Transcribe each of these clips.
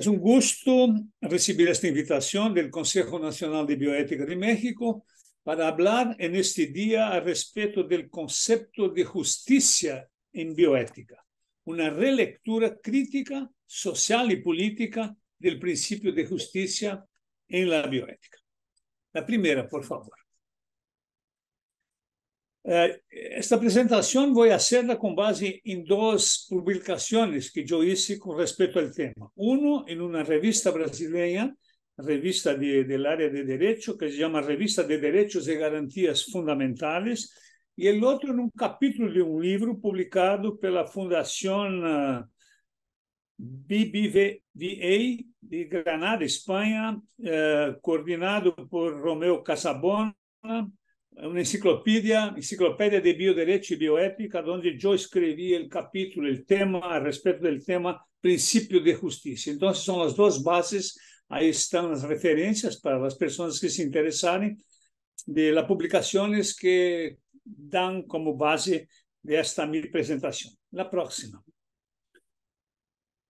Es un gusto recibir esta invitación del Consejo Nacional de Bioética de México para hablar en este día al respecto del concepto de justicia en bioética, una relectura crítica, social y política del principio de justicia en la bioética. La primera, por favor. Esta presentación voy a hacerla con base en dos publicaciones que yo hice con respecto al tema. Uno en una revista brasileña, revista del área de derecho, que se llama Revista de Derechos y Garantías Fundamentales, y el otro en un capítulo de un libro publicado por la Fundación BBVA de Granada, España, coordinado por Romeo Casabona, una enciclopedia de bioderecho y bioética, donde yo escribí el capítulo, el tema, respecto del tema principio de justicia. Entonces son las dos bases, ahí están las referencias para las personas que se interesaren de las publicaciones que dan como base de esta mi presentación. La próxima.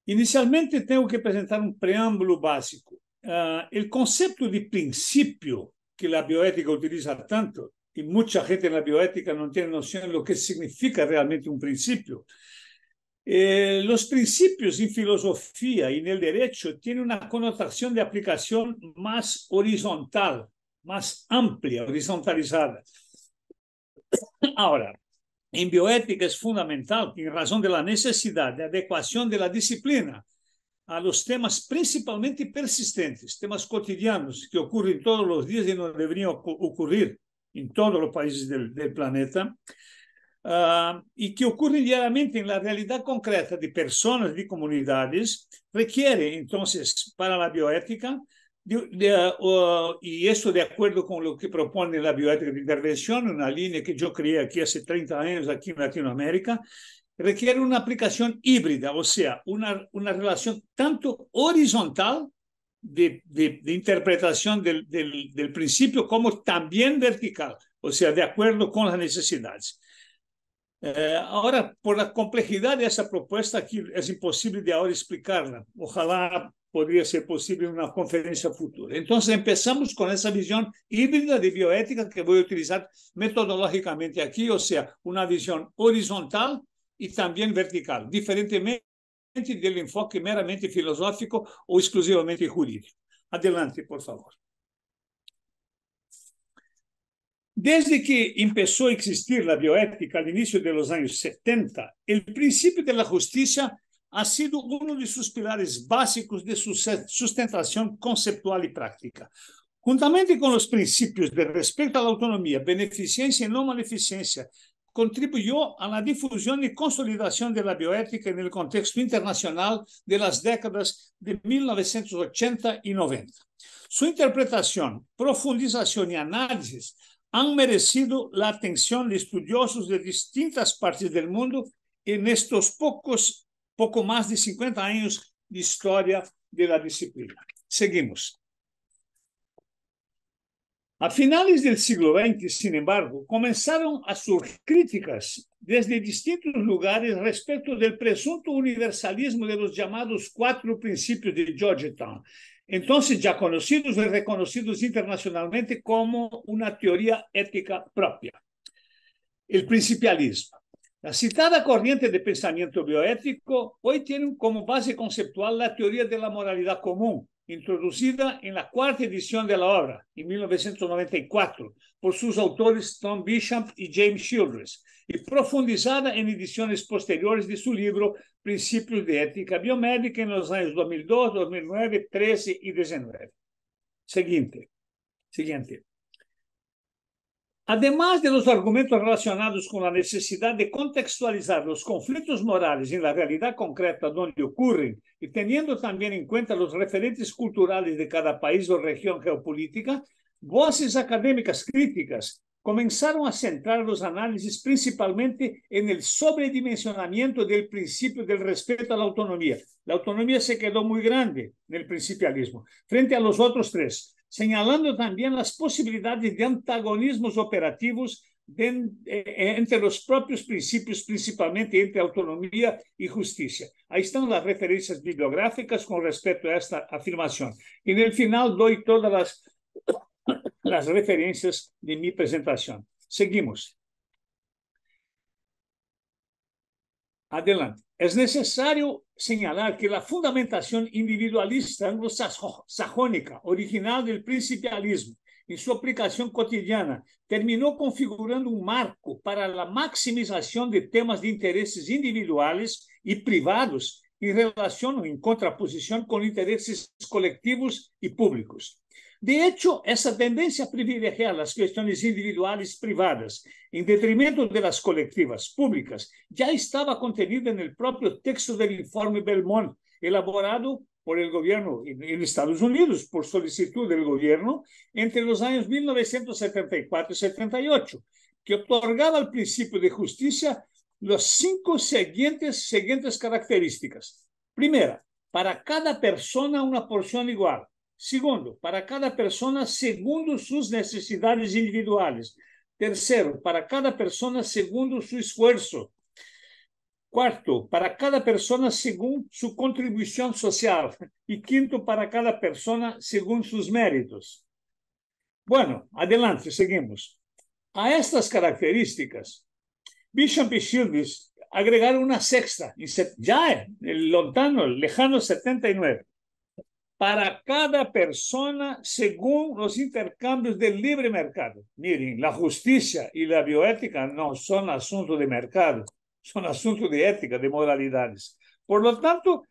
Inicialmente tengo que presentar un preámbulo básico. El concepto de principio que la bioética utiliza tanto, y mucha gente en la bioética no tiene noción de lo que significa realmente un principio. Los principios en filosofía y en el derecho tienen una connotación de aplicación más horizontal, más amplia, horizontalizada. Ahora, en bioética es fundamental que, en razón de la necesidad de adecuación de la disciplina a los temas principalmente persistentes, temas cotidianos que ocurren todos los días y no deberían ocurrir en todos los países del planeta, y que ocurren diariamente en la realidad concreta de personas, de comunidades, requiere entonces para la bioética, y esto de acuerdo con lo que propone la bioética de intervención, una línea que yo creé aquí hace 30 años aquí en Latinoamérica, requiere una aplicación híbrida, o sea, una relación tanto horizontal de interpretación del principio como también vertical, o sea, de acuerdo con las necesidades. Ahora, por la complejidad de esa propuesta, aquí es imposible de ahora explicarla. Ojalá podría ser posible en una conferencia futura. Entonces, empezamos con esa visión híbrida de bioética que voy a utilizar metodológicamente aquí, o sea, una visión horizontal y también vertical, diferentemente del enfoque meramente filosófico o exclusivamente jurídico. Adelante, por favor. Desde que empezó a existir la bioética al inicio de los años 70, el principio de la justicia ha sido uno de sus pilares básicos de su sustentación conceptual y práctica. Juntamente con los principios de respeto a la autonomía, beneficencia y no maleficencia, contribuyó a la difusión y consolidación de la bioética en el contexto internacional de las décadas de 1980 y 90. Su interpretación, profundización y análisis han merecido la atención de estudiosos de distintas partes del mundo en estos poco más de 50 años de historia de la disciplina. Seguimos. A finales del siglo XX, sin embargo, comenzaron a surgir críticas desde distintos lugares respecto del presunto universalismo de los llamados 4 principios de Georgetown, entonces ya conocidos y reconocidos internacionalmente como una teoría ética propia. El principialismo. La citada corriente de pensamiento bioético hoy tiene como base conceptual la teoría de la moralidad común, introducida en la 4ª edición de la obra, en 1994, por sus autores Tom Bishop y James Childress, y profundizada en ediciones posteriores de su libro Principios de Ética Biomédica en los años 2002, 2009, 13 y 19. Siguiente. Además de los argumentos relacionados con la necesidad de contextualizar los conflictos morales en la realidad concreta donde ocurren y teniendo también en cuenta los referentes culturales de cada país o región geopolítica, voces académicas críticas comenzaron a centrar los análisis principalmente en el sobredimensionamiento del principio del respeto a la autonomía. La autonomía se quedó muy grande en el principialismo frente a los otros 3, señalando también las posibilidades de antagonismos operativos entre los propios principios, principalmente entre autonomía y justicia. Ahí están las referencias bibliográficas con respecto a esta afirmación. Y en el final doy todas las referencias de mi presentación. Seguimos. Adelante. Es necesario señalar que la fundamentación individualista anglosajónica, original del principialismo, en su aplicación cotidiana, terminó configurando un marco para la maximización de temas de intereses individuales y privados en relación o en contraposición con intereses colectivos y públicos. De hecho, esa tendencia a privilegiar las cuestiones individuales privadas en detrimento de las colectivas públicas ya estaba contenida en el propio texto del informe Belmont, elaborado por el gobierno en Estados Unidos, por solicitud del gobierno, entre los años 1974 y 78, que otorgaba al principio de justicia las 5 siguientes características. Primera, para cada persona una porción igual. Segundo, para cada persona segundo sus necesidades individuales. Tercero, para cada persona segundo su esfuerzo. Cuarto, para cada persona según su contribución social. Y quinto, para cada persona según sus méritos. Bueno, adelante, seguimos. A estas características, Bishop y Shilvis agregaron una sexta, ya en el lejano 79. Para cada persona según los intercambios del libre mercado. Miren, la justicia y la bioética no son asuntos de mercado, son asuntos de ética, de moralidades. Por lo tanto,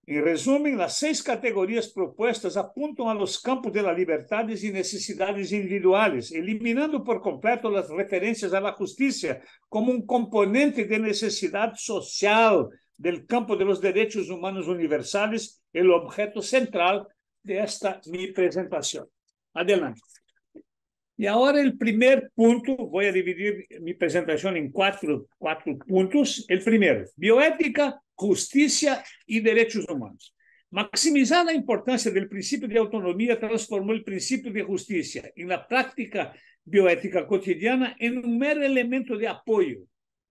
en resumen, las 6 categorías propuestas apuntan a los campos de las libertades y necesidades individuales, eliminando por completo las referencias a la justicia como un componente de necesidad social del campo de los derechos humanos universales, el objeto central de esta mi presentación. Adelante. Y ahora el primer punto, voy a dividir mi presentación en cuatro puntos. El primero, bioética, justicia y derechos humanos. Maximizar la importancia del principio de autonomía transformó el principio de justicia en la práctica bioética cotidiana en un mero elemento de apoyo,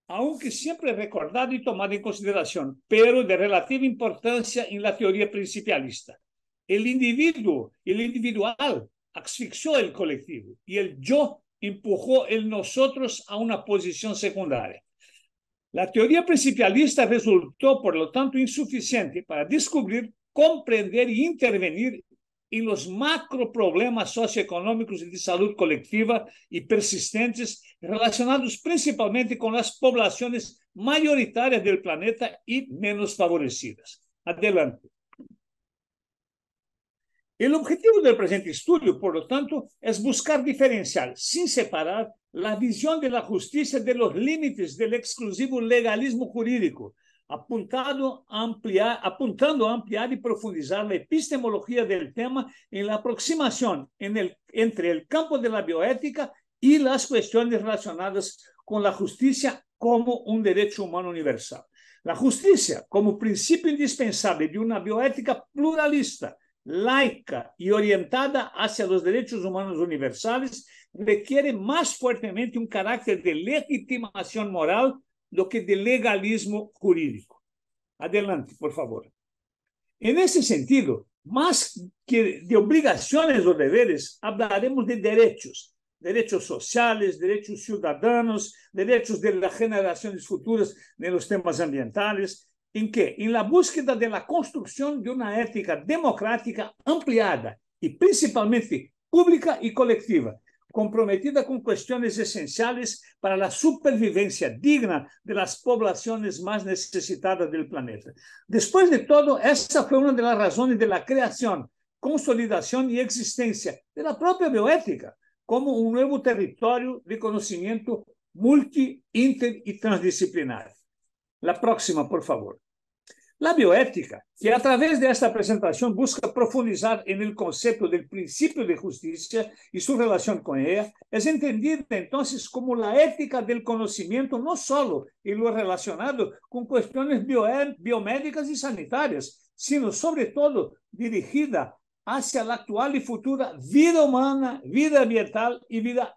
aunque siempre recordado y tomado en consideración, pero de relativa importancia en la teoría principialista. El individual asfixió el colectivo y el yo empujó el nosotros a una posición secundaria. La teoría principialista resultó, por lo tanto, insuficiente para descubrir, comprender y intervenir en los macro problemas socioeconómicos y de salud colectiva y persistentes relacionados principalmente con las poblaciones mayoritarias del planeta y menos favorecidas. Adelante. El objetivo del presente estudio, por lo tanto, es buscar diferenciar, sin separar, la visión de la justicia de los límites del exclusivo legalismo jurídico, apuntando a ampliar y profundizar la epistemología del tema en la aproximación entre el campo de la bioética y las cuestiones relacionadas con la justicia como un derecho humano universal. La justicia, como principio indispensable de una bioética pluralista, laica y orientada hacia los derechos humanos universales, requiere más fuertemente un carácter de legitimación moral do que de legalismo jurídico. Adelante, por favor. En ese sentido, más que de obligaciones o deberes, hablaremos de derechos, derechos sociales, derechos ciudadanos, derechos de las generaciones futuras de los temas ambientales. ¿En qué? En la búsqueda de la construcción de una ética democrática ampliada y principalmente pública y colectiva, comprometida con cuestiones esenciales para la supervivencia digna de las poblaciones más necesitadas del planeta. Después de todo, esa fue una de las razones de la creación, consolidación y existencia de la propia bioética como un nuevo territorio de conocimiento multi, inter y transdisciplinario. La próxima, por favor. La bioética, que a través de esta presentación busca profundizar en el concepto del principio de justicia y su relación con ella, es entendida entonces como la ética del conocimiento, no solo en lo relacionado con cuestiones biomédicas y sanitarias, sino sobre todo dirigida hacia la actual y futura vida humana, vida ambiental y vida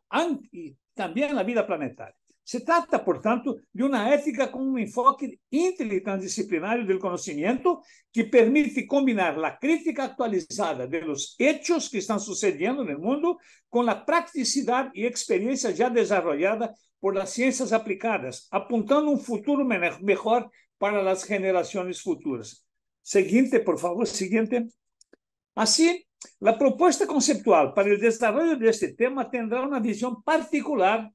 también la vida planetaria. Se trata, por tanto, de una ética con un enfoque intertransdisciplinario del conocimiento que permite combinar la crítica actualizada de los hechos que están sucediendo en el mundo con la practicidad y experiencia ya desarrollada por las ciencias aplicadas, apuntando un futuro mejor para las generaciones futuras. Siguiente, por favor, siguiente. Así, la propuesta conceptual para el desarrollo de este tema tendrá una visión particular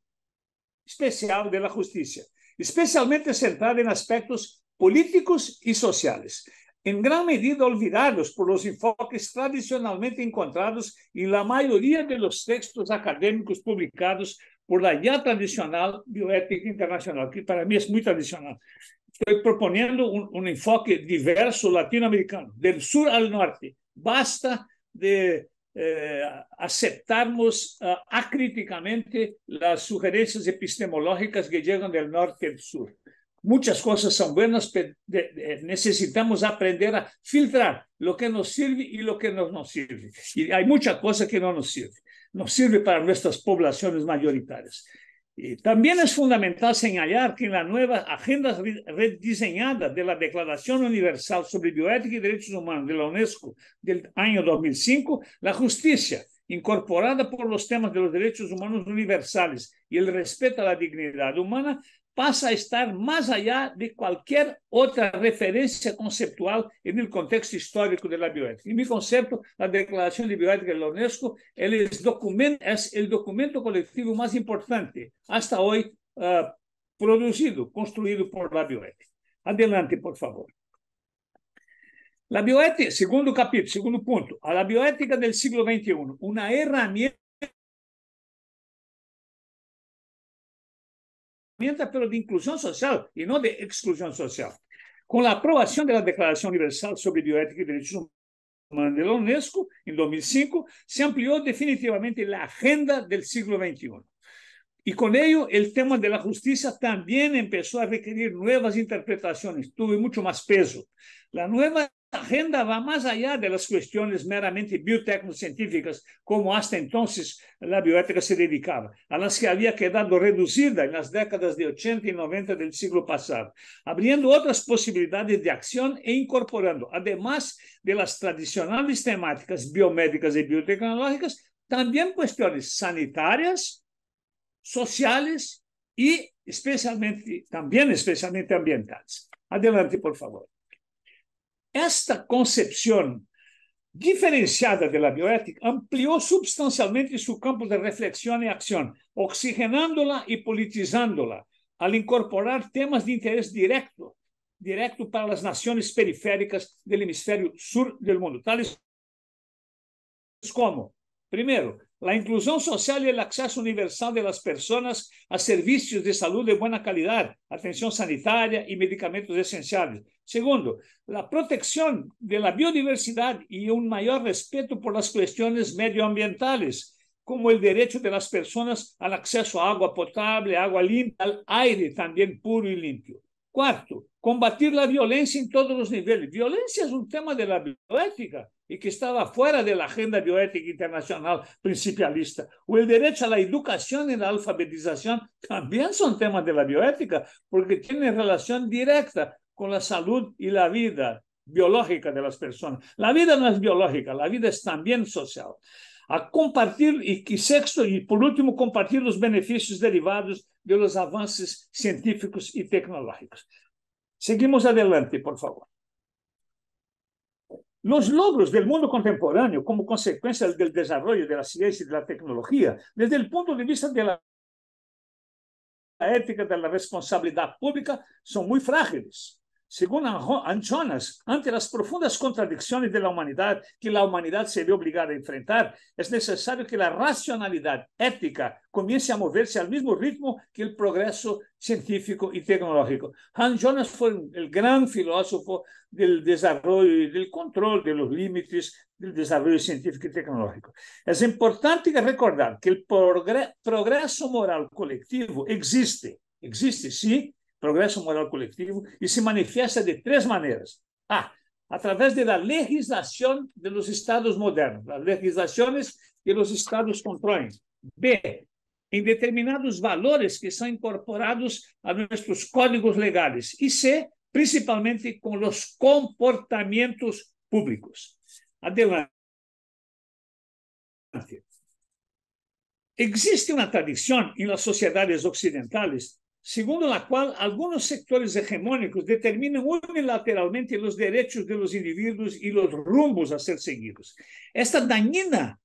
especial de la justicia, especialmente centrada en aspectos políticos y sociales, en gran medida olvidados por los enfoques tradicionalmente encontrados en la mayoría de los textos académicos publicados por la ya tradicional bioética internacional, que para mí es muy tradicional. Estoy proponiendo un enfoque diverso latinoamericano, del sur al norte. Basta de aceptarmos acríticamente las sugerencias epistemológicas que llegan del norte y del sur. Muchas cosas son buenas, pero necesitamos aprender a filtrar lo que nos sirve y lo que no nos sirve. Y hay mucha cosa que no nos sirve. Nos sirve para nuestras poblaciones mayoritarias. Y también es fundamental señalar que en la nueva agenda rediseñada de la Declaración Universal sobre Bioética y Derechos Humanos de la UNESCO del año 2005, la justicia, incorporada por los temas de los derechos humanos universales y el respeto a la dignidad humana, pasa a estar más allá de cualquier otra referencia conceptual en el contexto histórico de la bioética. En mi concepto, la Declaración de Bioética de la UNESCO es el documento colectivo más importante hasta hoy construido por la bioética. Adelante, por favor. La bioética, segundo capítulo, segundo punto, a la bioética del siglo XXI, una herramienta pero de inclusión social y no de exclusión social. Con la aprobación de la Declaración Universal sobre Bioética y Derechos Humanos de la UNESCO en 2005, se amplió definitivamente la agenda del siglo XXI. Y con ello, el tema de la justicia también empezó a requerir nuevas interpretaciones, tuvo mucho más peso. La nueva agenda va más allá de las cuestiones meramente biotécnico-científicas, como hasta entonces la bioética se dedicaba, a las que había quedado reducida en las décadas de 80 y 90 del siglo pasado, abriendo otras posibilidades de acción e incorporando, además de las tradicionales temáticas biomédicas y biotecnológicas, también cuestiones sanitarias, sociales y especialmente ambientales. Adelante, por favor. Esta concepción diferenciada de la bioética amplió sustancialmente su campo de reflexión y acción, oxigenándola y politizándola, al incorporar temas de interés directo para las naciones periféricas del hemisferio sur del mundo, tales como, primero, la inclusión social y el acceso universal de las personas a servicios de salud de buena calidad, atención sanitaria y medicamentos esenciales. Segundo, la protección de la biodiversidad y un mayor respeto por las cuestiones medioambientales, como el derecho de las personas al acceso a agua potable, agua limpia, al aire también puro y limpio. Cuarto, combatir la violencia en todos los niveles. Violencia es un tema de la bioética y que estaba fuera de la agenda bioética internacional principalista. O el derecho a la educación y la alfabetización también son temas de la bioética porque tienen relación directa con la salud y la vida biológica de las personas. La vida no es biológica, la vida es también social. A compartir y sexto y por último compartir los beneficios derivados de los avances científicos y tecnológicos. Seguimos adelante, por favor. Los logros del mundo contemporáneo como consecuencia del desarrollo de la ciencia y de la tecnología, desde el punto de vista de la ética de la responsabilidad pública, son muy frágiles. Según Jonas, ante las profundas contradicciones de la humanidad que la humanidad se ve obligada a enfrentar, es necesario que la racionalidad ética comience a moverse al mismo ritmo que el progreso científico y tecnológico. Hans Jonas fue el gran filósofo del desarrollo y del control de los límites del desarrollo científico y tecnológico. Es importante recordar que el progreso moral colectivo existe, sí, progreso moral colectivo, y se manifiesta de tres maneras. A través de la legislación de los estados modernos, las legislaciones que los estados controlan. B, em determinados valores que são incorporados a nossos códigos legais. E C, principalmente com os comportamentos públicos. Adelante. Existe uma tradição em las sociedades ocidentais segundo la cual algunos sectores hegemónicos determinan unilateralmente los derechos de los individuos y los rumbos a ser seguidos. Esta dañina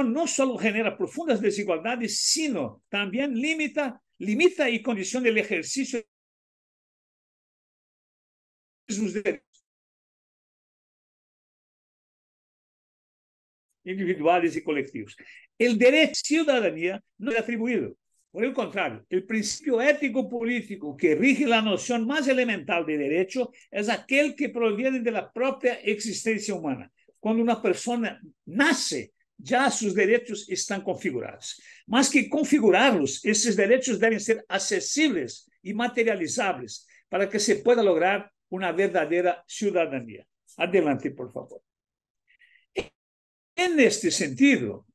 no solo genera profundas desigualdades, sino también limita y condiciona el ejercicio de sus derechos individuales y colectivos. El derecho a ciudadanía no es atribuido. Por el contrario, el principio ético-político que rige la noción más elemental de derecho es aquel que proviene de la propia existencia humana. Cuando una persona nace, ya sus derechos están configurados. Más que configurarlos, esos derechos deben ser accesibles y materializables para que se pueda lograr una verdadera ciudadanía. Adelante, por favor. En ese sentido,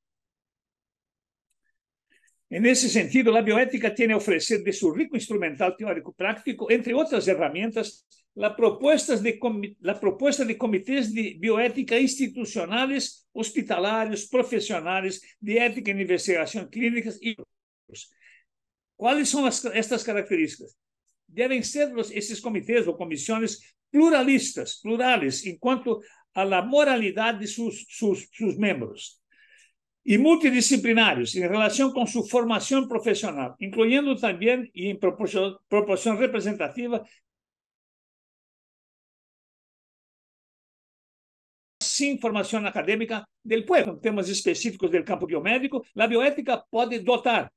la bioética tiene a ofrecer de su rico instrumental teórico-práctico, entre otras herramientas, la propuesta de comités de bioética institucionales, hospitalarios, profesionales, de ética en investigación clínicas y otros. ¿Cuáles son estas características? Deben ser esses comités o comisiones plurales en cuanto a la moralidad de sus miembros, y multidisciplinarios en relación con su formación profesional, incluyendo también y en proporción representativa sin formación académica del pueblo. En temas específicos del campo biomédico, la bioética puede dotar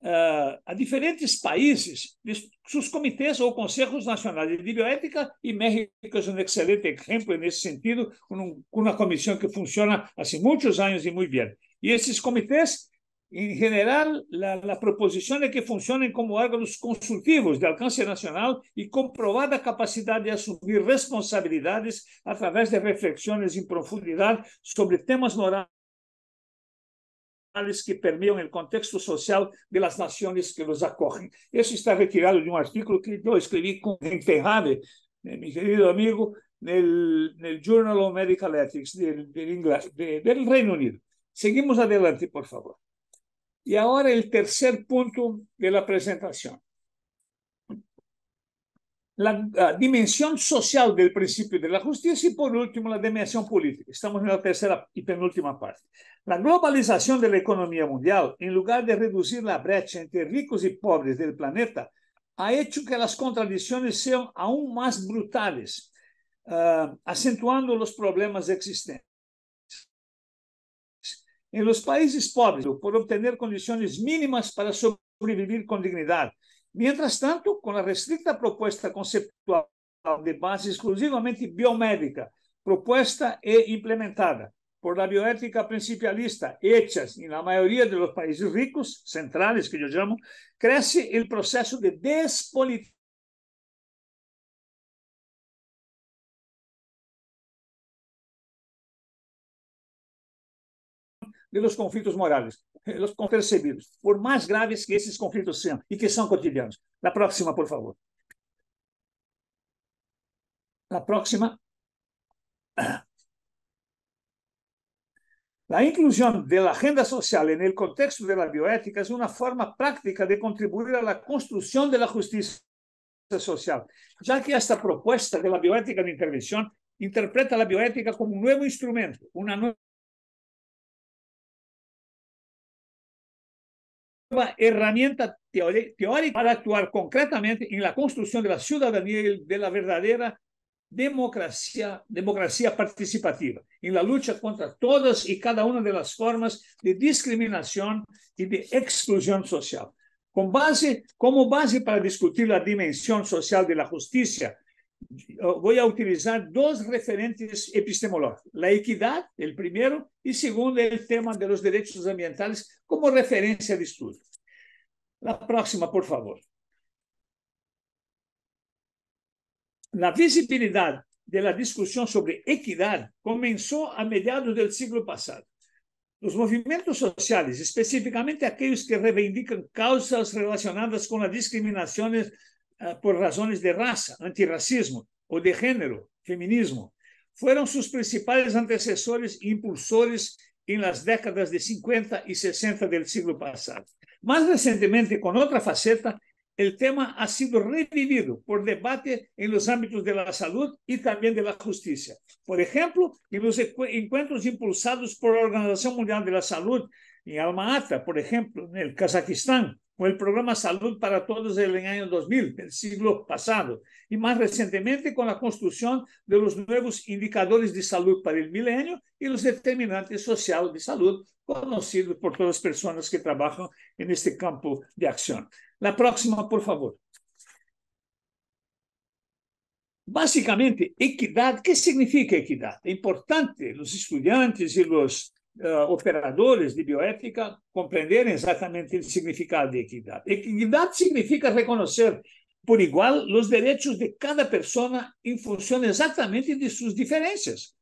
a diferentes países de sus comitês ou conselhos nacionais de bioética, e México é um excelente exemplo nesse sentido, com uma comissão que funciona há muitos anos e muito bem. E esses comitês, em geral, a proposição é que funcionem como órgãos consultivos de alcance nacional e comprovada capacidade de assumir responsabilidades através de reflexões em profundidade sobre temas morais que permeiam o contexto social das nações que los acorrem. Isso está retirado de um artículo que eu escrevi com Ferrari, meu querido amigo, no Journal of Medical Ethics do Reino Unido. Seguimos adelante, por favor. E agora o terceiro ponto da apresentação. La dimensión social del principio de la justicia y, por último, la dimensión política. Estamos en la tercera y penúltima parte. La globalización de la economía mundial, en lugar de reducir la brecha entre ricos y pobres del planeta, ha hecho que las contradicciones sean aún más brutales, acentuando los problemas existentes. En los países pobres, por obtener condiciones mínimas para sobrevivir con dignidad. Mientras tanto, con la restricta propuesta conceptual de base exclusivamente biomédica, propuesta e implementada por la bioética principialista, hechas en la mayoría de los países ricos, centrales, que yo llamo, crece el proceso de despolitización de los conflictos morales, los percebidos, por más graves que esos conflictos sean y que son cotidianos. La próxima, por favor. La próxima. La inclusión de la agenda social en el contexto de la bioética es una forma práctica de contribuir a la construcción de la justicia social, ya que esta propuesta de la bioética de intervención interpreta la bioética como un nuevo instrumento, una nueva herramienta teórica para actuar concretamente en la construcción de la ciudadanía y de la verdadera democracia participativa, en la lucha contra todas y cada una de las formas de discriminación y de exclusión social. Como base para discutir la dimensión social de la justicia, voy a utilizar dos referentes epistemológicos: la equidad, el primero, y segundo, el tema de los derechos ambientales como referencia de estudio. La próxima, por favor. La visibilidad de la discusión sobre equidad comenzó a mediados del siglo pasado. Los movimientos sociales, específicamente aquellos que reivindican causas relacionadas con las discriminaciones por razones de raza, antirracismo o de género, feminismo, fueron sus principales antecesores e impulsores en las décadas de 50 y 60 del siglo pasado. Más recientemente, con otra faceta, el tema ha sido revivido por debate en los ámbitos de la salud y también de la justicia. Por ejemplo, en los encuentros impulsados por la Organización Mundial de la Salud en Alma-Ata, por ejemplo, en el Kazajistán, o el programa Salud para Todos del año 2000, del siglo pasado, y más recientemente con la construcción de los nuevos indicadores de salud para el milenio y los determinantes sociales de salud, conocidos por todas las personas que trabajan en este campo de acción. La próxima, por favor. Básicamente, equidad, ¿qué significa equidad? Es importante los estudiantes y los operadores de bioética comprender exatamente el significado de equidad. Equidad significa reconocer por igual los derechos de cada persona en función exactamente de sus diferencias.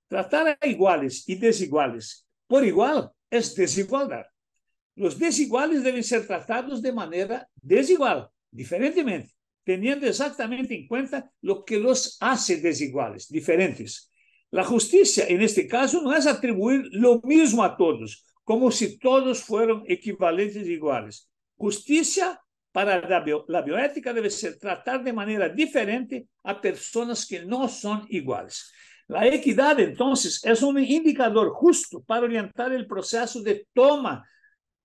Tratar a iguales y desiguales por igual es desigualdad. Los desiguales deben ser tratados de manera desigual, diferentemente, teniendo exactamente en cuenta lo que los hace desiguales, diferentes. La justicia, en este caso, no es atribuir lo mismo a todos, como si todos fueran equivalentes e iguales. Justicia para la bioética debe ser tratar de manera diferente a personas que no son iguales. La equidad, entonces, es un indicador justo para orientar el proceso de toma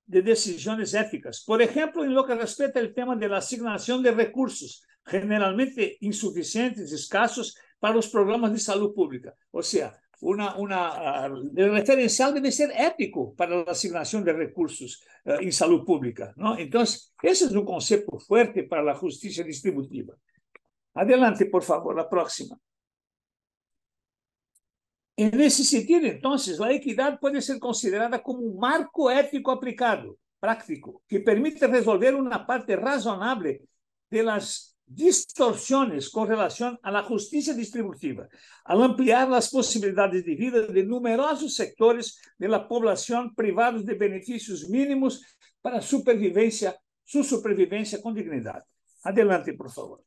de decisiones éticas. Por ejemplo, en lo que respecta al tema de la asignación de recursos, generalmente insuficientes, escasos, para los programas de salud pública. O sea, el referencial debe ser ético para la asignación de recursos en salud pública, ¿no? Entonces, ese es un concepto fuerte para la justicia distributiva. Adelante, por favor, la próxima. En ese sentido, entonces, la equidad puede ser considerada como un marco ético aplicado, práctico, que permite resolver una parte razonable de las distorsiones con relación a la justicia distributiva, al ampliar las posibilidades de vida de numerosos sectores de la población privados de beneficios mínimos para su supervivencia con dignidad. Adelante, por favor.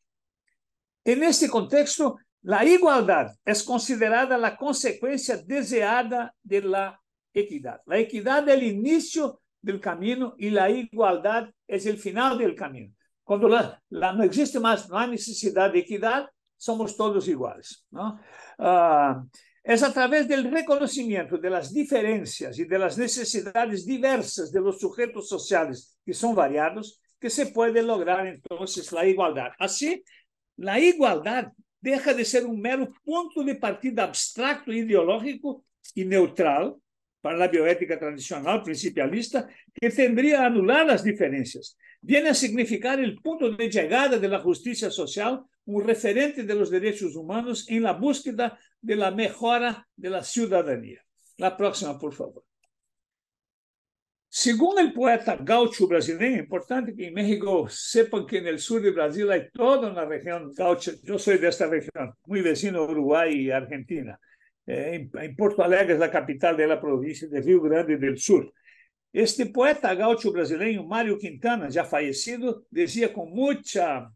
En este contexto, la igualdad es considerada la consecuencia deseada de la equidad. La equidad es el inicio del camino y la igualdad es el final del camino. Cuando no existe más, no hay necesidad de equidad, somos todos iguales, ¿no? Es a través del reconocimiento de las diferencias y de las necesidades diversas de los sujetos sociales, que son variados, que se puede lograr entonces la igualdad. Así, la igualdad deja de ser un mero punto de partida abstracto, ideológico y neutral para la bioética tradicional principalista, que tendría a anular las diferencias. Viene a significar el punto de llegada de la justicia social, un referente de los derechos humanos en la búsqueda de la mejora de la ciudadanía. La próxima, por favor. Según el poeta gaucho brasileño, importante que en México sepan que en el sur de Brasil hay toda una región gaucha. Yo soy de esta región, muy vecino a Uruguay y Argentina. En Porto Alegre es la capital de la provincia de Río Grande del Sur. Este poeta gaucho brasileño, Mário Quintana, ya fallecido, decía con mucha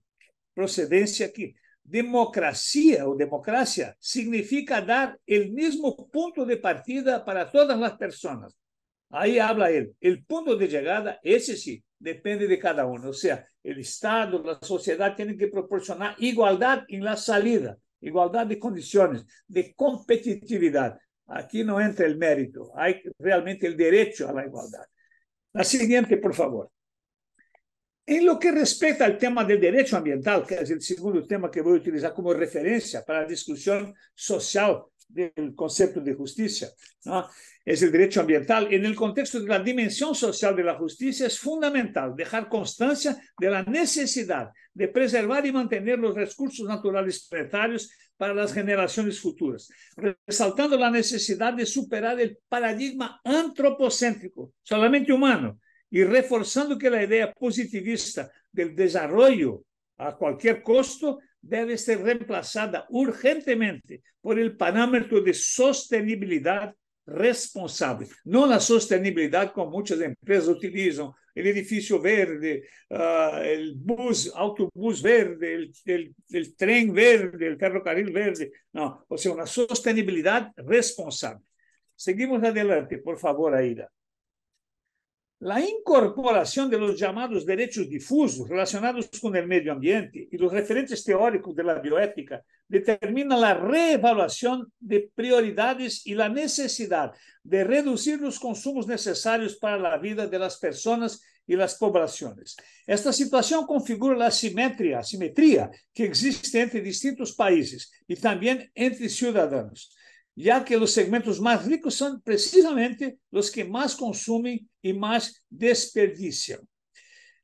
procedencia que democracia o democracia significa dar el mismo punto de partida para todas las personas. Ahí habla él. El punto de llegada, ese sí, depende de cada uno. O sea, el Estado, la sociedad tienen que proporcionar igualdad en la salida, igualdad de condiciones, de competitividad. Aquí no entra el mérito, hay realmente el derecho a la igualdad. La siguiente, por favor. En lo que respecta al tema del derecho ambiental, que es el segundo tema que voy a utilizar como referencia para la discusión social del concepto de justicia, ¿no? Es el derecho ambiental. En el contexto de la dimensión social de la justicia es fundamental dejar constancia de la necesidad de preservar y mantener los recursos naturales planetarios para las generaciones futuras, resaltando la necesidad de superar el paradigma antropocéntrico, solamente humano, y reforzando que la idea positivista del desarrollo a cualquier costo debe ser reemplazada urgentemente por el parámetro de sostenibilidad responsable, não a sustentabilidade como muitas empresas utilizam, o edifício verde, o autobus verde, o trem verde, o ferrocarril verde, não, ou seja, uma sustentabilidade responsável. Seguimos adelante, por favor, Aida. La incorporación de los llamados derechos difusos relacionados con el medio ambiente y los referentes teóricos de la bioética determina la reevaluación de prioridades y la necesidad de reducir los consumos necesarios para la vida de las personas y las poblaciones. Esta situación configura la asimetría que existe entre distintos países y también entre ciudadanos, ya que los segmentos más ricos son precisamente los que más consumen y más desperdician.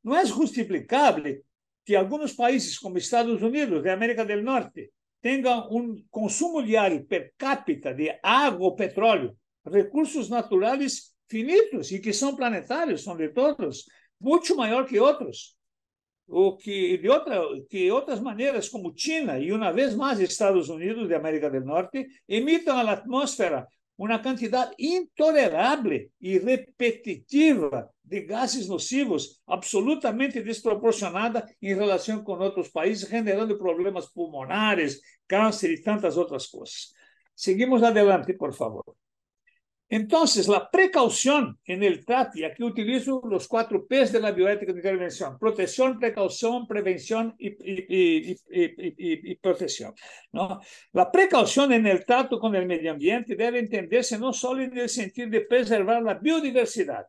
No es justificable que algunos países como Estados Unidos de América del Norte tengan un consumo diario per cápita de agua o petróleo, recursos naturales finitos y que son planetarios, son de todos, mucho mayor que otros. O que de outras maneiras, como China e, uma vez mais, Estados Unidos de América do Norte, emitem à atmosfera uma quantidade intolerável e repetitiva de gases nocivos, absolutamente desproporcionada em relação com outros países, generando problemas pulmonares, câncer e tantas outras coisas. Seguimos adelante, por favor. Entonces, la precaución en el trato, y aquí utilizo los 4 P's de la bioética de intervención: protección, precaución, prevención y protección, ¿no? La precaución en el trato con el medio ambiente debe entenderse no solo en el sentido de preservar la biodiversidad,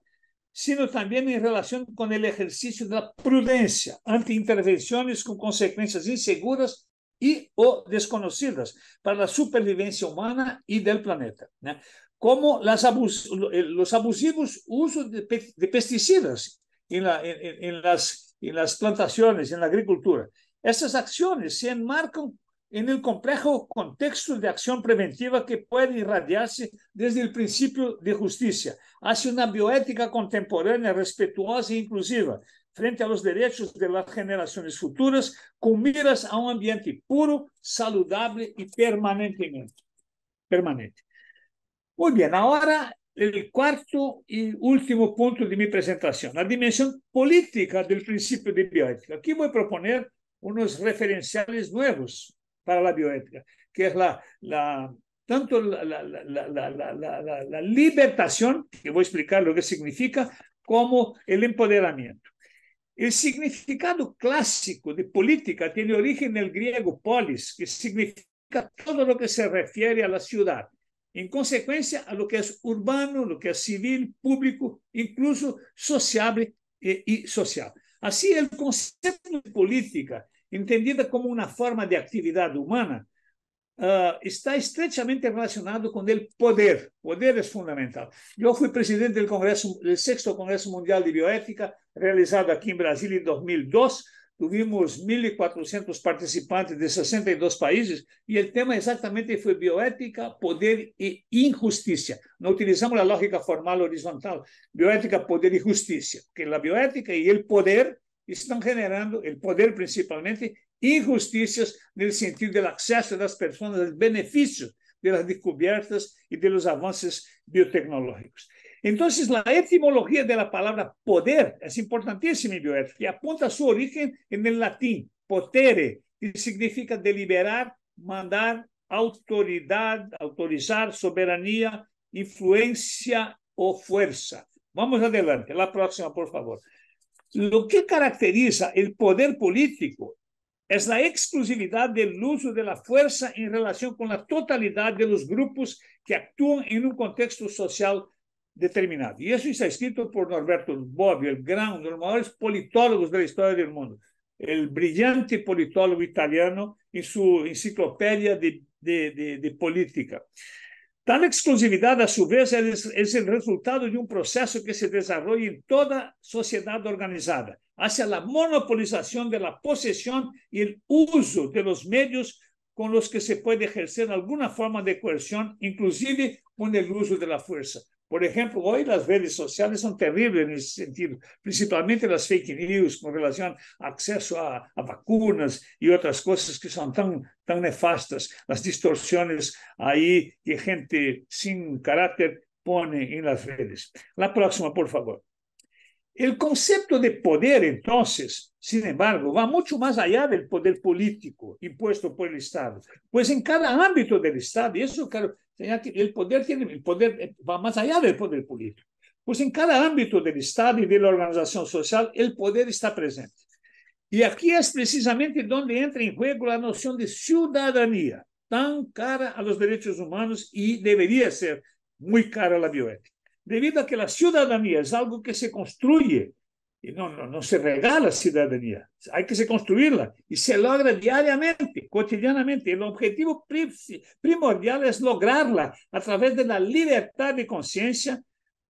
sino también en relación con el ejercicio de la prudencia ante intervenciones con consecuencias inseguras y o desconocidas para la supervivencia humana y del planeta, ¿no? Como los abusivos usos de pesticidas en las plantaciones, en la agricultura. Estas acciones se enmarcan en el complejo contexto de acción preventiva que puede irradiarse desde el principio de justicia hacia una bioética contemporánea, respetuosa e inclusiva frente a los derechos de las generaciones futuras, con miras a un ambiente puro, saludable y permanente. Muy bien, ahora el cuarto y último punto de mi presentación, la dimensión política del principio de bioética. Aquí voy a proponer unos referenciales nuevos para la bioética, que es tanto la libertación, que voy a explicar lo que significa, como el empoderamiento. El significado clásico de política tiene origen en el griego polis, que significa todo lo que se refiere a la ciudad. En consecuencia, a lo que es urbano, lo que es civil, público, incluso sociable y social. Así, el concepto de política, entendida como una forma de actividad humana, está estrechamente relacionado con el poder. Poder es fundamental. Yo fui presidente del 6º Congreso Mundial de Bioética, realizado aquí en Brasil en 2002. Tuvimos 1.400 participantes de 62 países e o tema exatamente foi bioética, poder e injustiça. Não utilizamos a lógica formal horizontal, bioética, poder e justiça, porque a bioética e o poder estão generando, o poder principalmente, injusticias no sentido do acesso das pessoas aos benefícios das descobertas e dos avanços biotecnológicos. Entonces, la etimología de la palabra poder es importantísima en bioética y apunta a su origen en el latín, potere, que significa deliberar, mandar, autoridad, autorizar, soberanía, influencia o fuerza. Vamos adelante. La próxima, por favor. Lo que caracteriza el poder político es la exclusividad del uso de la fuerza en relación con la totalidad de los grupos que actúan en un contexto social determinado. Y eso está escrito por Norberto Bobbio, el gran, uno de los mayores politólogos de la historia del mundo, el brillante politólogo italiano en su enciclopedia de política. Tal exclusividad, a su vez, es el resultado de un proceso que se desarrolla en toda sociedad organizada, hacia la monopolización de la posesión y el uso de los medios con los que se puede ejercer alguna forma de coerción, inclusive con el uso de la fuerza. Por ejemplo, hoy las redes sociales son terribles en ese sentido, principalmente las fake news con relación a acceso a vacunas y otras cosas que son tan nefastas, las distorsiones ahí que gente sin carácter pone en las redes. La próxima, por favor. El concepto de poder, entonces, sin embargo, va mucho más allá del poder político impuesto por el Estado. Pues en cada ámbito del Estado, y eso, claro, el poder va más allá del poder político. Pues en cada ámbito del Estado y de la organización social, el poder está presente. Y aquí es precisamente donde entra en juego la noción de ciudadanía, tan cara a los derechos humanos y debería ser muy cara a la bioética. Debido a que la ciudadanía es algo que se construye y no se regala ciudadanía, hay que se construirla y se logra diariamente, cotidianamente. El objetivo primordial es lograrla a través de la libertad de conciencia,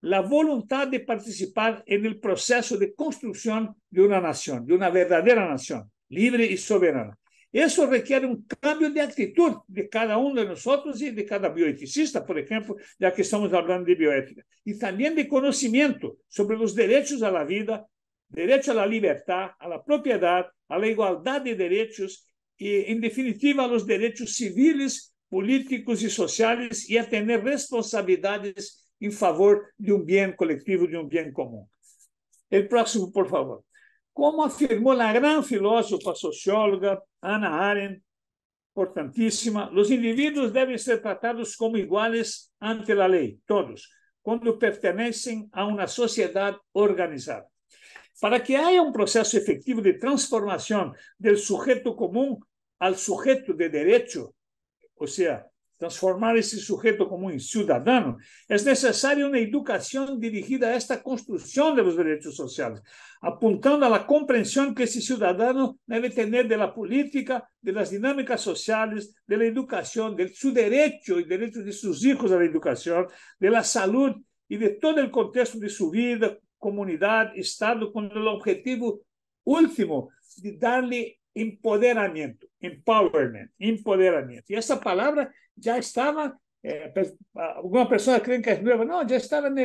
la voluntad de participar en el proceso de construcción de una nación, de una verdadera nación, libre y soberana. Eso requiere un cambio de actitud de cada uno de nosotros y de cada bioeticista, por ejemplo, ya que estamos hablando de bioética, y también de conocimiento sobre los derechos a la vida, derecho a la libertad, a la propiedad, a la igualdad de derechos y, en definitiva, a los derechos civiles, políticos y sociales y a tener responsabilidades en favor de un bien colectivo, de un bien común. El próximo, por favor. Como afirmó la gran filósofa socióloga Hannah Arendt, importantísima, los individuos deben ser tratados como iguales ante la ley, todos, cuando pertenecen a una sociedad organizada. Para que haya un proceso efectivo de transformación del sujeto común al sujeto de derecho, o sea, transformar ese sujeto común en ciudadano, es necesaria una educación dirigida a esta construcción de los derechos sociales, apuntando a la comprensión que ese ciudadano debe tener de la política, de las dinámicas sociales, de la educación, de su derecho y derecho de sus hijos a la educación, de la salud y de todo el contexto de su vida, comunidad, Estado, con el objetivo último de darle empoderamiento, empowerment, empoderamiento. Y esa palabra ya estaba, algunas personas creen que es nueva, no, ya estaba en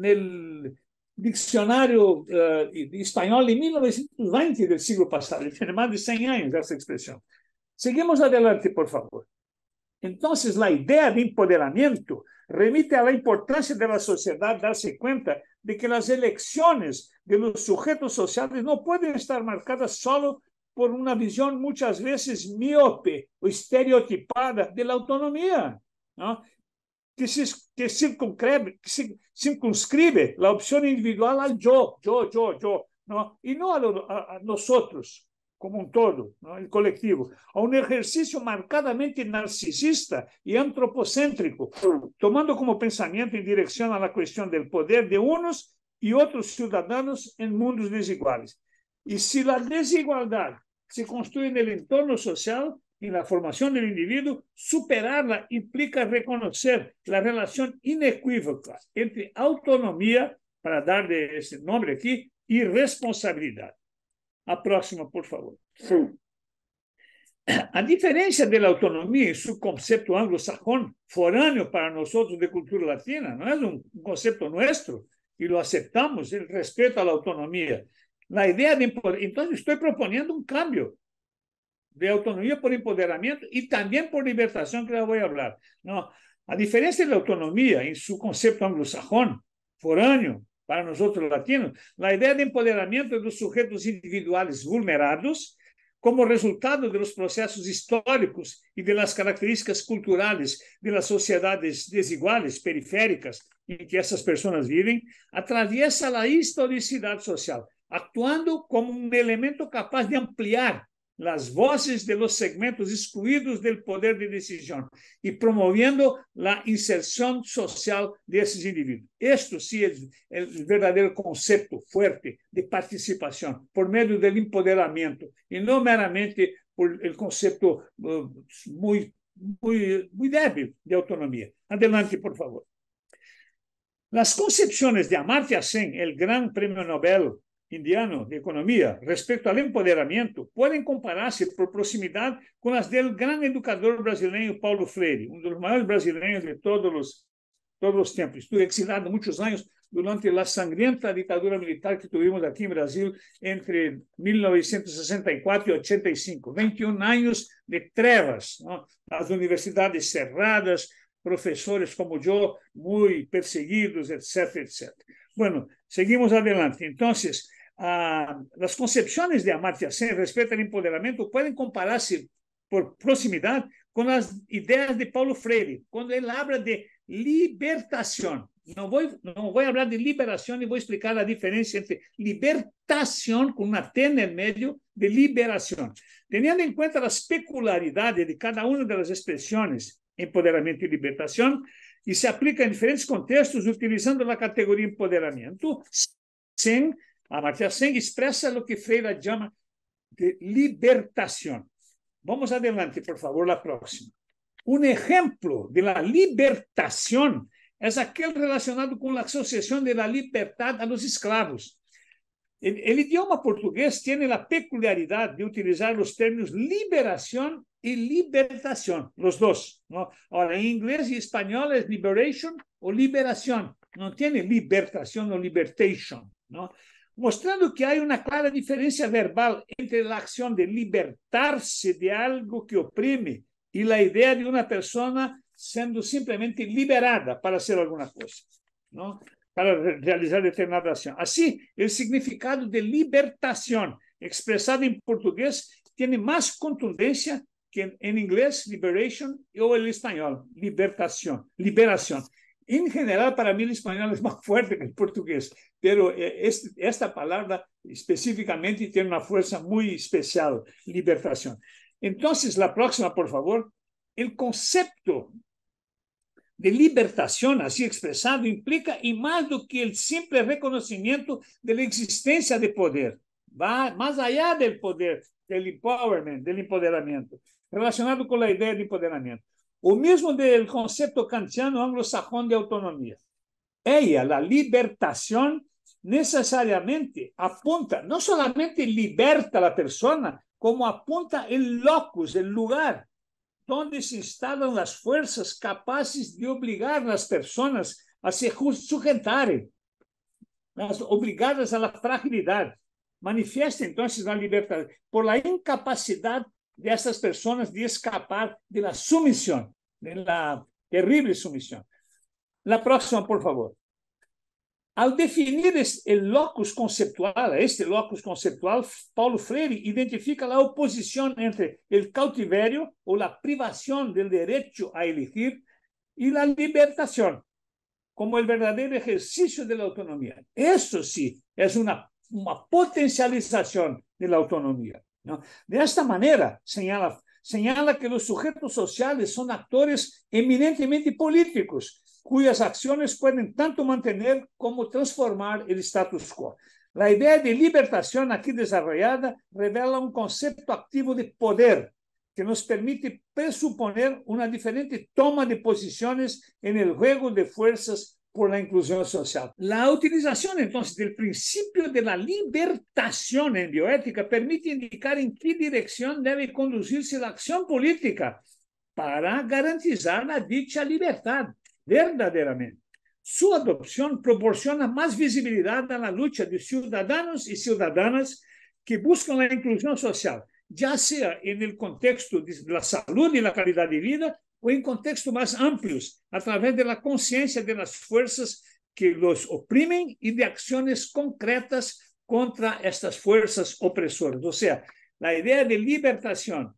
el diccionario español de 1920 del siglo pasado, tiene más de 100 años esa expresión. Seguimos adelante, por favor. Entonces, la idea de empoderamiento remite a la importancia de la sociedad darse cuenta de que las elecciones de los sujetos sociales no pueden estar marcadas solo por una visión muchas veces miope o estereotipada de la autonomía, ¿no? que circunscribe la opción individual al yo, ¿no? Y no a nosotros como un todo, ¿no? El colectivo, a un ejercicio marcadamente narcisista y antropocéntrico, tomando como pensamiento en dirección a la cuestión del poder de unos y otros ciudadanos en mundos desiguales. Y si la desigualdad se construye en el entorno social, en la formación del individuo, superarla implica reconocer la relación inequívoca entre autonomía, para darle ese nombre aquí, y responsabilidad. A próxima, por favor. A diferencia de la autonomía en su concepto anglosajón, foráneo para nosotros de cultura latina, no es un concepto nuestro y lo aceptamos, el respeto a la autonomía. La idea de empoderamiento, entonces estoy proponiendo un cambio de autonomía por empoderamiento y también por libertación, que les voy a hablar. No, a diferencia de la autonomía en su concepto anglosajón, foráneo, para nosotros latinos, la idea de empoderamiento de los sujetos individuales vulnerados como resultado de los procesos históricos y de las características culturales de las sociedades desiguales, periféricas, en que esas personas viven, atraviesa la historicidad social, actuando como un elemento capaz de ampliar las voces de los segmentos excluidos del poder de decisión y promoviendo la inserción social de esos individuos. Esto sí es el verdadero concepto fuerte de participación por medio del empoderamiento y no meramente por el concepto muy débil de autonomía. Adelante, por favor. Las concepciones de Amartya Sen, el gran premio Nobel indiano de economía, respecto al empoderamiento, pueden compararse por proximidad con las del gran educador brasileño Paulo Freire, uno de los mayores brasileños de todos todos los tiempos. Estuve exilado muchos años durante la sangrienta dictadura militar que tuvimos aquí en Brasil entre 1964 y 85. 21 años de trevas, ¿no? Las universidades cerradas, profesores como yo muy perseguidos, etcétera, etcétera. Bueno, seguimos adelante. Entonces, las concepciones de Amartya Sen respecto al empoderamiento pueden compararse por proximidad con las ideas de Paulo Freire, cuando él habla de libertación. No voy a hablar de liberación y voy a explicar la diferencia entre libertación, con una T en el medio, de liberación. Teniendo en cuenta las peculiaridades de cada una de las expresiones, empoderamiento y libertación, y se aplica en diferentes contextos utilizando la categoría empoderamiento, Amartya Sen expresa lo que Freire llama de libertación. Vamos adelante, por favor, la próxima. Un ejemplo de la libertación es aquel relacionado con la asociación de la libertad a los esclavos. El idioma portugués tiene la peculiaridad de utilizar los términos liberación y libertación, los dos, ¿no? Ahora, en inglés y español es liberation o liberación, no tiene libertación o libertation, ¿no? Mostrando que hay una clara diferencia verbal entre la acción de libertarse de algo que oprime y la idea de una persona siendo simplemente liberada para hacer alguna cosa, ¿no? Para realizar determinada acción. Así, el significado de libertación expresado en portugués tiene más contundencia que en inglés, liberation, o el español, libertación, liberación. En general, para mí el español es más fuerte que el portugués, pero esta palabra específicamente tiene una fuerza muy especial, libertación. Entonces, la próxima, por favor. El concepto de libertación, así expresado, implica y más do que el simple reconocimiento de la existencia de poder. Va más allá del poder, del empowerment, del empoderamiento, relacionado con la idea de empoderamiento. O mismo del concepto kantiano anglosajón de autonomía. Ella, la libertación, necesariamente apunta, no solamente liberta a la persona, como apunta el locus, el lugar, donde se instalan las fuerzas capaces de obligar a las personas a se sujetarem, las obligadas a la fragilidad. Manifiesta entonces la libertad por la incapacidad de estas personas de escapar de la sumisión, de la terrible sumisión. La próxima, por favor. Al definir el locus conceptual, Paulo Freire identifica la oposición entre el cautiverio o la privación del derecho a elegir y la libertación como el verdadero ejercicio de la autonomía. Eso sí es una potencialización de la autonomía, ¿no? De esta manera, señala que los sujetos sociales son actores eminentemente políticos, cuyas acciones pueden tanto mantener como transformar el status quo. La idea de libertación aquí desarrollada revela un concepto activo de poder que nos permite presuponer una diferente toma de posiciones en el juego de fuerzas por la inclusión social. La utilización, entonces, del principio de la libertación en bioética permite indicar en qué dirección debe conducirse la acción política para garantizar la dicha libertad. Verdaderamente. Su adopción proporciona más visibilidad a la lucha de ciudadanos y ciudadanas que buscan la inclusión social, ya sea en el contexto de la salud y la calidad de vida o en contextos más amplios, a través de la conciencia de las fuerzas que los oprimen y de acciones concretas contra estas fuerzas opresoras. O sea, la idea de libertación,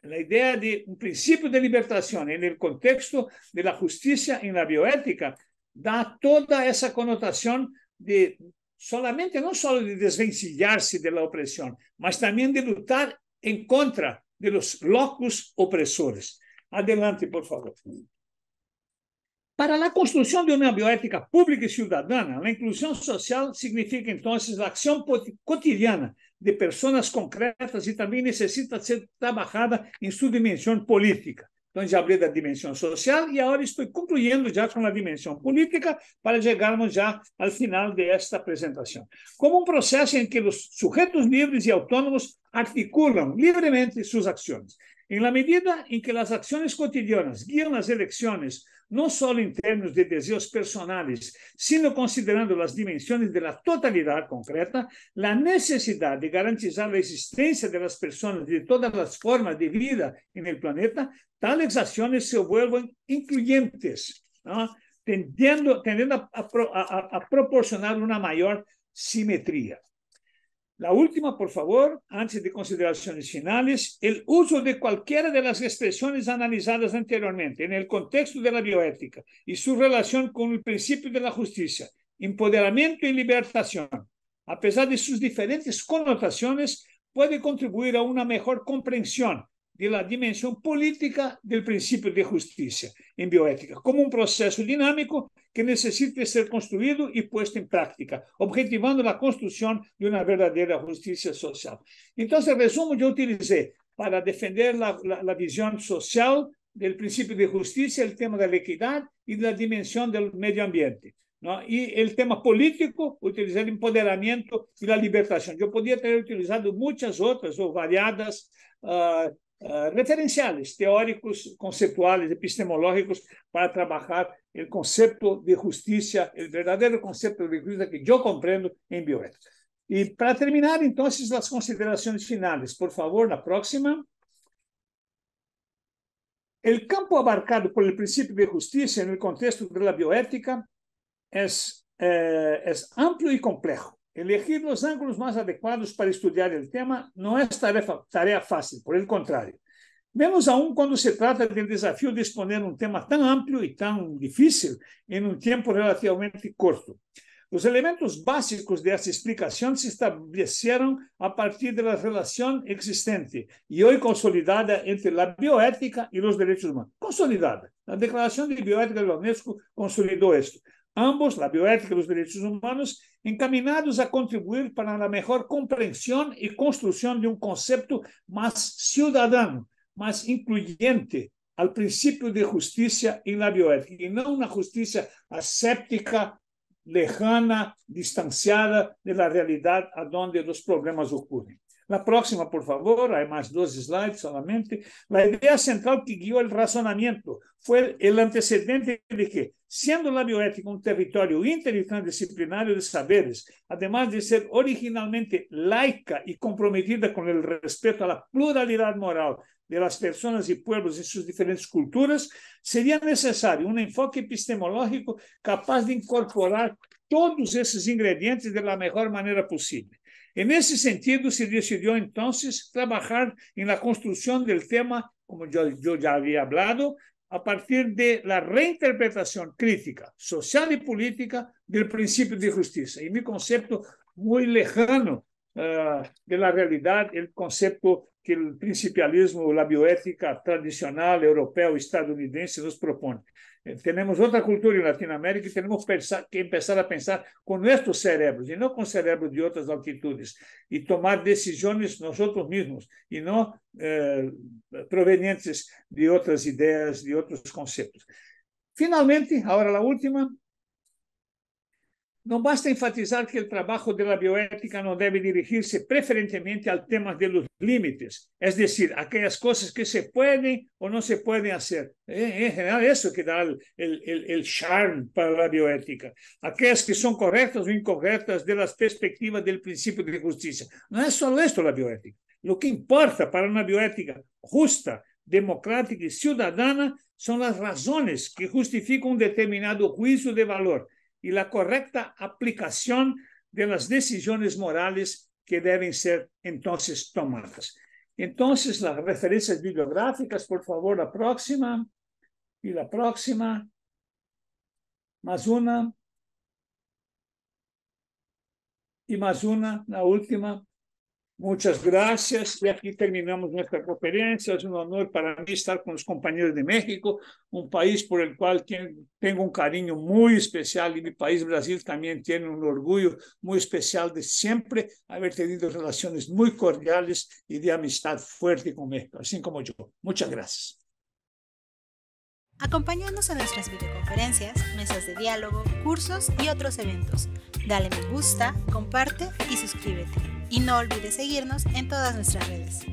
la idea de un principio de libertación en el contexto de la justicia en la bioética da toda esa connotación de solamente, no solo de desvencillarse de la opresión, mas también de luchar en contra de los locus opresores. Adelante, por favor. Para la construcción de una bioética pública y ciudadana, la inclusión social significa entonces la acción cotidiana de personas concretas y también necesita ser trabajada en su dimensión política. Entonces, ya hablé de la dimensión social y ahora estoy concluyendo ya con la dimensión política para llegarmos ya al final de esta presentación. Como un proceso en que los sujetos libres y autónomos articulan libremente sus acciones. En la medida en que las acciones cotidianas guían las elecciones, no solo en términos de deseos personales, sino considerando las dimensiones de la totalidad concreta, la necesidad de garantizar la existencia de las personas de todas las formas de vida en el planeta, tales acciones se vuelven incluyentes, ¿no? tendiendo a proporcionar una mayor simetría. La última, por favor, antes de consideraciones finales, el uso de cualquiera de las expresiones analizadas anteriormente en el contexto de la bioética y su relación con el principio de la justicia, empoderamiento y libertación, a pesar de sus diferentes connotaciones, puede contribuir a una mejor comprensión de la dimensión política del principio de justicia en bioética, como un proceso dinámico que necesite ser construido y puesto en práctica, objetivando la construcción de una verdadera justicia social. Entonces, el resumen yo utilicé para defender la visión social del principio de justicia, el tema de la equidad y de la dimensión del medio ambiente, ¿no? Y el tema político, utilizar el empoderamiento y la libertación. Yo podría tener utilizado muchas otras o variadas referenciales, teóricos, conceptuales, epistemológicos, para trabajar el concepto de justicia, el verdadero concepto de justicia que yo comprendo en bioética. Y para terminar, entonces, las consideraciones finales. Por favor, la próxima. El campo abarcado por el principio de justicia en el contexto de la bioética es amplio y complejo. Elegir los ángulos más adecuados para estudiar el tema no es tarea fácil, por el contrario. Menos aún cuando se trata del desafío de exponer un tema tan amplio y tan difícil en un tiempo relativamente corto. Los elementos básicos de esta explicación se establecieron a partir de la relación existente y hoy consolidada entre la bioética y los derechos humanos. Consolidada. La Declaración de Bioética de la UNESCO consolidó esto. Ambos, la bioética y los derechos humanos, encaminados a contribuir para la mejor comprensión y construcción de un concepto más ciudadano, más incluyente al principio de justicia en la bioética, y no una justicia aséptica, lejana, distanciada de la realidad a donde los problemas ocurren. La próxima, por favor, hay más 2 slides solamente. La idea central que guió el razonamiento fue el antecedente de que, siendo la bioética un territorio inter y transdisciplinario de saberes, además de ser originalmente laica y comprometida con el respeto a la pluralidad moral de las personas y pueblos y sus diferentes culturas, sería necesario un enfoque epistemológico capaz de incorporar todos esos ingredientes de la mejor manera posible. En ese sentido, se decidió entonces trabajar en la construcción del tema, como yo ya había hablado, a partir de la reinterpretación crítica, social y política del principio de justicia. Y mi concepto muy lejano de la realidad, el concepto que el principialismo, la bioética tradicional europeo, estadounidense nos propone. Tenemos otra cultura en Latinoamérica y tenemos que empezar a pensar con nuestros cerebros y no con cerebros de otras altitudes y tomar decisiones nosotros mismos y no provenientes de otras ideas, de otros conceptos. Finalmente, ahora la última. No basta enfatizar que el trabajo de la bioética no debe dirigirse preferentemente al tema de los límites, es decir, aquellas cosas que se pueden o no se pueden hacer. En general, eso que da el charme para la bioética. Aquellas que son correctas o incorrectas de las perspectivas del principio de justicia. No es solo esto la bioética. Lo que importa para una bioética justa, democrática y ciudadana son las razones que justifican un determinado juicio de valor y la correcta aplicación de las decisiones morales que deben ser entonces tomadas. Entonces, las referencias bibliográficas, por favor, la próxima, y la próxima, más una, y más una, la última. Muchas gracias. Y aquí terminamos nuestra conferencia. Es un honor para mí estar con los compañeros de México, un país por el cual tengo un cariño muy especial, y mi país, Brasil, también tiene un orgullo muy especial de siempre haber tenido relaciones muy cordiales y de amistad fuerte con México, así como yo. Muchas gracias. Acompáñanos en nuestras videoconferencias, mesas de diálogo, cursos y otros eventos. Dale me gusta, comparte y suscríbete. Y no olvides seguirnos en todas nuestras redes.